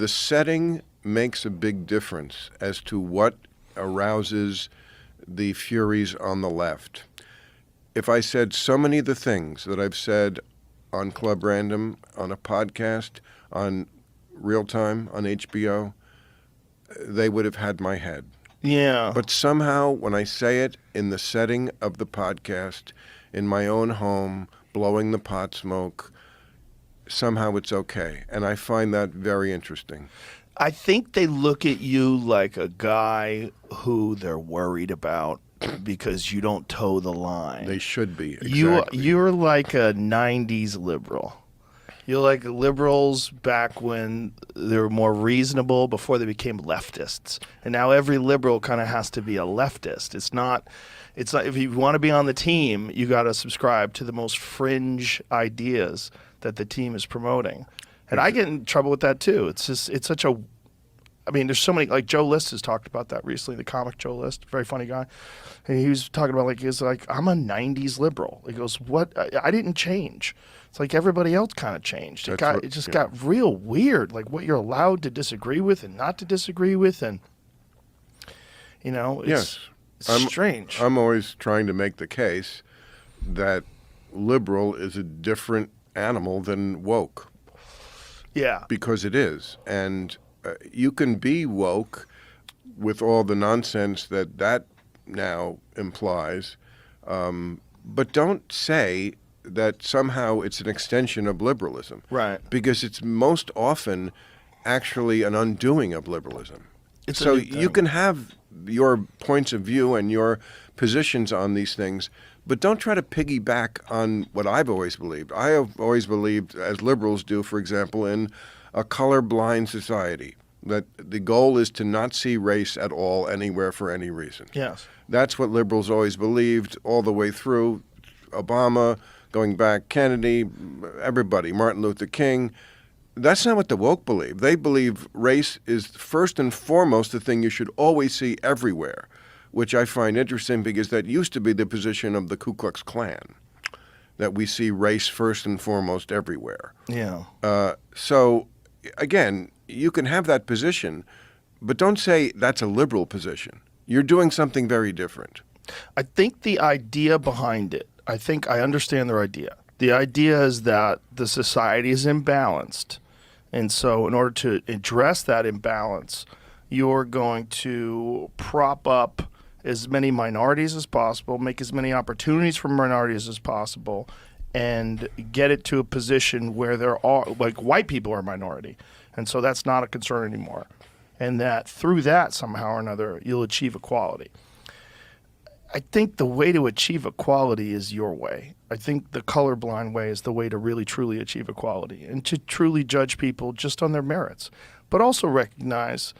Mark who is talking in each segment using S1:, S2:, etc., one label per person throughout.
S1: the setting makes a big difference as to what arouses the furies on the left. If I said so many of the things that I've said on Club Random, on a podcast, on Real Time, on HBO, they would have had my head.
S2: Yeah.
S1: But somehow, when I say it in the setting of the podcast, in my own home, blowing the pot smoke, somehow it's okay. And I find that very interesting.
S2: I think they look at you like a guy who they're worried about because you don't toe the line.
S1: They should be. Exactly.
S2: You're like a 90s liberal. You're like liberals back when they were more reasonable before they became leftists. And now every liberal kind of has to be a leftist. It's not if you want to be on the team, you got to subscribe to the most fringe ideas that the team is promoting. And I get in trouble with that too. It's such a, I mean, there's so many, like Joe List has talked about that recently, the comic Joe List, very funny guy. And he was talking about I'm a 90s liberal. He goes, what? I didn't change. It's like everybody else kind of changed. It got real weird, like what you're allowed to disagree with and not to disagree with. And, it's strange.
S1: I'm always trying to make the case that liberal is a different animal than woke.
S2: Yeah.
S1: Because it is. And you can be woke with all the nonsense that now implies, but don't say that somehow it's an extension of liberalism.
S2: Right.
S1: Because it's most often actually an undoing of liberalism.
S2: So
S1: you can have your points of view and your positions on these things, but don't try to piggyback on what I've always believed. I have always believed, as liberals do, for example, in a colorblind society, that the goal is to not see race at all anywhere for any reason.
S2: Yes.
S1: That's what liberals always believed all the way through. Obama, going back, Kennedy, everybody, Martin Luther King. That's not what the woke believe. They believe race is first and foremost the thing you should always see everywhere, which I find interesting because that used to be the position of the Ku Klux Klan, that we see race first and foremost everywhere.
S2: Yeah.
S1: So, again, you can have that position, but don't say that's a liberal position. You're doing something very different.
S2: I think the idea behind it, I think I understand their idea. The idea is that the society is imbalanced. And so in order to address that imbalance, you're going to prop up as many minorities as possible, make as many opportunities for minorities as possible, and get it to a position where there are, like, white people are a minority. And so that's not a concern anymore. And that through that, somehow or another, you'll achieve equality. I think the way to achieve equality is your way. I think the colorblind way is the way to really, truly achieve equality and to truly judge people just on their merits, but also recognize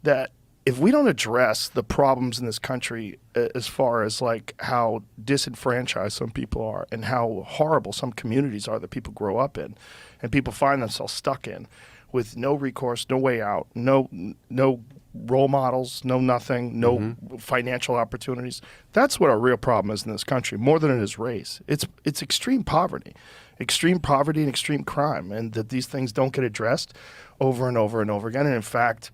S2: that if we don't address the problems in this country as far as like how disenfranchised some people are and how horrible some communities are that people grow up in and people find themselves stuck in with no recourse, no way out, no role models, no nothing, no financial opportunities. That's what our real problem is in this country, more than it is race. It's extreme poverty and extreme crime, and that these things don't get addressed over and over and over again. And in fact,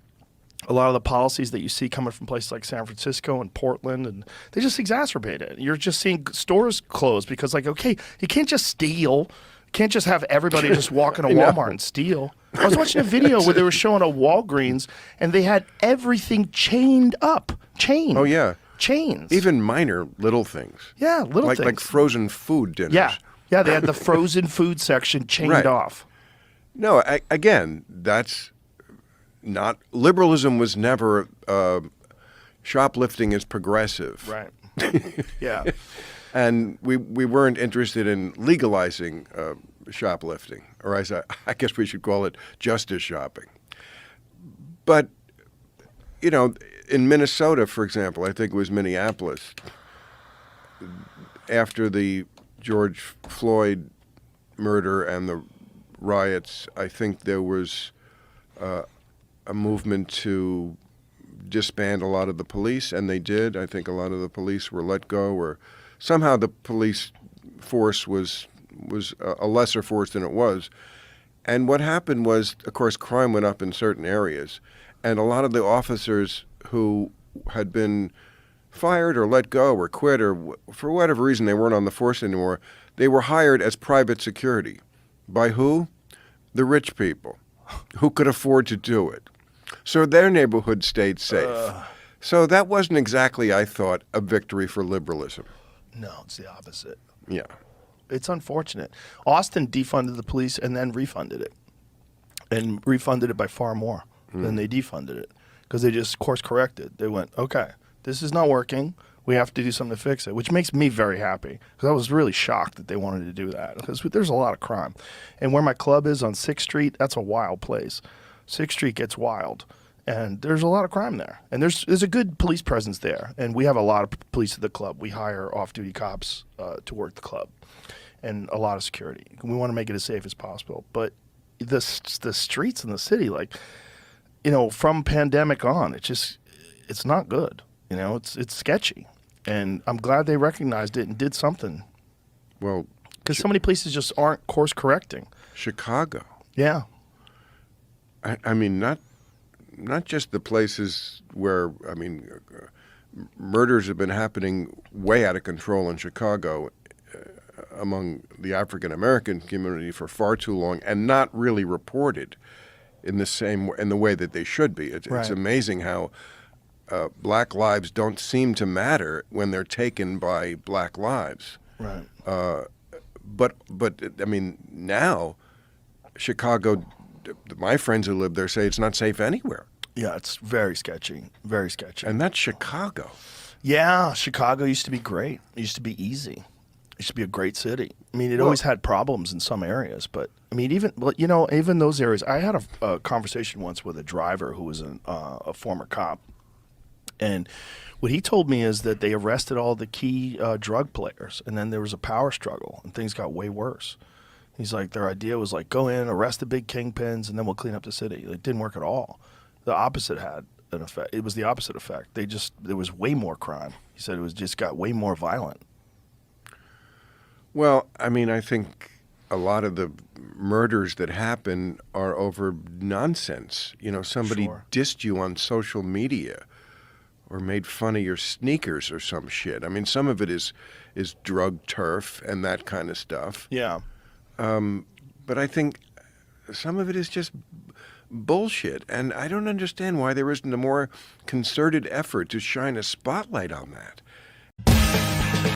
S2: a lot of the policies that you see coming from places like San Francisco and Portland, and they just exacerbate it. You're just seeing stores close because, like, okay, you can't just steal. You can't just have everybody just walk into Walmart and steal. I was watching a video where they were showing a Walgreens, and they had everything chained up. Chained.
S1: Oh, yeah.
S2: Chains.
S1: Even minor little things.
S2: Yeah, little things.
S1: Like frozen food dinners.
S2: Yeah, they had the frozen food section chained off.
S1: No, again, that's not... Liberalism was never... shoplifting is progressive.
S2: Right. Yeah.
S1: And we weren't interested in legalizing shoplifting, or as I guess we should call it justice shopping. But, you know, in Minnesota, for example, I think it was Minneapolis, after the George Floyd murder and the riots, I think there was a movement to disband a lot of the police, and they did. I think a lot of the police were let go, or somehow the police force was a lesser force than it was. And what happened was, of course, crime went up in certain areas, and a lot of the officers who had been fired or let go or quit or for whatever reason they weren't on the force anymore, they were hired as private security. By who? The rich people who could afford to do it. So their neighborhood stayed safe. So that wasn't exactly, I thought, a victory for liberalism.
S2: No, it's the opposite.
S1: Yeah.
S2: It's unfortunate. Austin defunded the police and then refunded it. And refunded it by far more than they defunded it. Because they just course corrected. They went, okay, this is not working. We have to do something to fix it, which makes me very happy. Because I was really shocked that they wanted to do that. Because there's a lot of crime. And where my club is on 6th Street, that's a wild place. 6th Street gets wild. And there's a lot of crime there. And there's a good police presence there. And we have a lot of police at the club. We hire off-duty cops to work the club. And a lot of security. We want to make it as safe as possible. But the streets in the city, like, you know, from pandemic on, it's not good. You know, it's sketchy. And I'm glad they recognized it and did something.
S1: Well,
S2: because so many places just aren't course correcting.
S1: Chicago.
S2: Yeah.
S1: I mean, not just the places where, I mean, murders have been happening way out of control in Chicago among the African-American community for far too long and not really reported in the way that they should be. It's amazing how black lives don't seem to matter when they're taken by black lives.
S2: Right.
S1: But I mean, now Chicago, my friends who live there say it's not safe anywhere.
S2: Yeah, it's very sketchy. Very sketchy.
S1: And that's Chicago.
S2: Yeah, Chicago used to be great. It used to be easy. It used to be a great city. I mean, it always had problems in some areas, but I mean, even those areas. I had a conversation once with a driver who was a former cop, and what he told me is that they arrested all the key drug players, and then there was a power struggle, and things got way worse. He's like, their idea was like, go in, arrest the big kingpins, and then we'll clean up the city. It didn't work at all. The opposite had an effect. It was the opposite effect. There was way more crime. He said it just got way more violent.
S1: Well, I mean, I think a lot of the murders that happen are over nonsense. You know, somebody dissed you on social media or made fun of your sneakers or some shit. I mean, some of it is drug turf and that kind of stuff.
S2: Yeah.
S1: But I think some of it is just bullshit. And I don't understand why there isn't a more concerted effort to shine a spotlight on that.